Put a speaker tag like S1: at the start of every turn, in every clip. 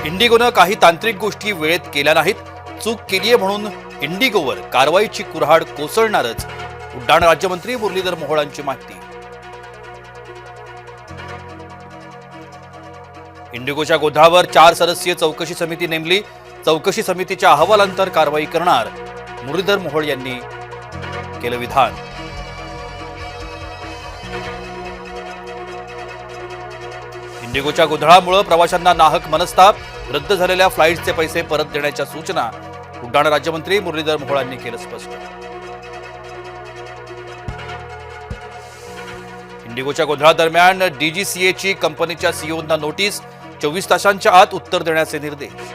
S1: इंडिगोनं काही तांत्रिक गोष्टी वेळेत केल्या नाहीत, चूक केलीये म्हणून इंडिगोवर कारवाईची कुऱ्हाड कोसळणारच, उड्डाण राज्यमंत्री मुरलीधर मोहोळांची माहिती. इंडिगोच्या गोंधळावर 4 सदस्यीय चौकशी समिती नेमली. चौकशी समितीच्या अहवालानंतर कारवाई करणार, मुरलीधर मोहोळ यांनी केलं विधान. इंडिगोच्या गोंधळामुळे प्रवाशांना नाहक मनस्ताप, रद्द झालेल्या फ्लाईट्सचे पैसे परत देण्याच्या सूचना उड्डाण राज्यमंत्री मुरलीधर मोहोळांनी केलं स्पष्ट. इंडिगोच्या गोंधळादरम्यान डीजीसीएची कंपनीच्या सीईओंना नोटीस, 24 तासांच्या आत उत्तर देण्याचे निर्देश.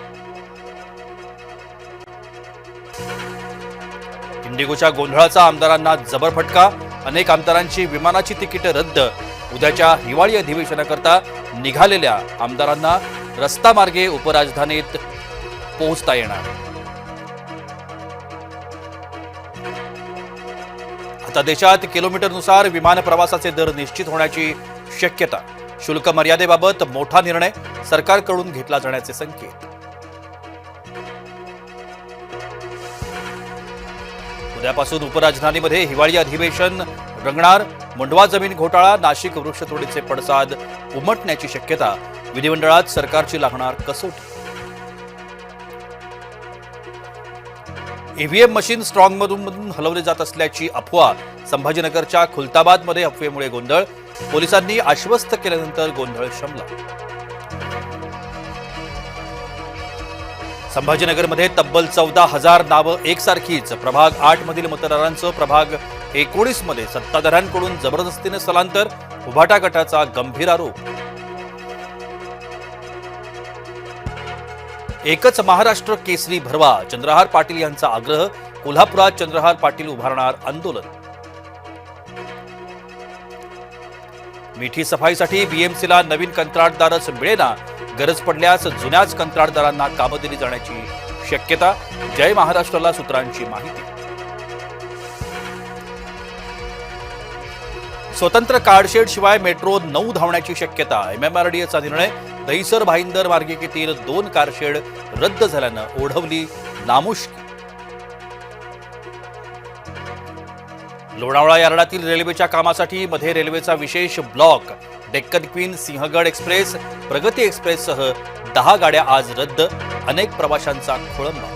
S1: इंडिगोच्या गोंधळाचा आमदारांना जबर फटका, अनेक आमदारांची विमानाची तिकीट रद्द. उद्याच्या हिवाळी अधिवेशनाकरता निघालेल्या आमदारांना रस्ता मार्गे उपराजधानीत पोहोचता येणार. आता देशात किलोमीटरनुसार विमान प्रवासाचे दर निश्चित होण्याची शक्यता. शुल्क मर्यादेबाबत मोठा निर्णय सरकारकडून घेतला जाण्याचे संकेत. उद्यापासून उपराजधानीमध्ये हिवाळी अधिवेशन रंगणार. मुंडवा जमीन घोटाळा, नाशिक वृक्षतोडीचे पडसाद उमटण्याची शक्यता. विधिमंडळात सरकारची लागणार कसोटी. ईव्हीएम मशीन स्ट्रॉंगमधून हलवले जात असल्याची अफवा. संभाजीनगरच्या खुलताबादमध्ये अफवेमुळे गोंधळ. पोलिसांनी आश्वस्त केल्यानंतर गोंधळ शमला. संभाजीनगरमध्ये तब्बल 14,000 नावं एकसारखीच. प्रभाग 8 मधील मतदारांचं प्रभाग 19 मध्ये सत्ताधाऱ्यांकडून जबरदस्तीने स्थलांतर. उभाटा गटाचा गंभीर आरोप. एकच महाराष्ट्र केसरी भरवा, चंद्रहार पाटील यांचा आग्रह. कोल्हापुरात चंद्रहार पाटील उभारणार आंदोलन. मिठी सफाईसाठी बीएमसीला नवीन कंत्राटदारच मिळेना. गरज पडल्यास जुन्याच कंत्राटदारांना कामं दिली जाण्याची शक्यता. जय महाराष्ट्राला सूत्रांची माहिती. स्वतंत्र कार्डशेड शिवाय मेट्रो 9 धावण्याची शक्यता. एमएमआरडीएचा निर्णय. दहिसर भाईंदर मार्गिकेतील 2 कारशेड रद्द झाल्यानं ओढवली नामुष्की. लोणावळा यार्डातील रेल्वेच्या कामासाठी मध्ये रेल्वेचा विशेष block. Deccan queen, Sinhagad express, प्रगती एक्सप्रेससह 10 गाड्या आज रद्द. अनेक प्रवाशांचा खोळंबा.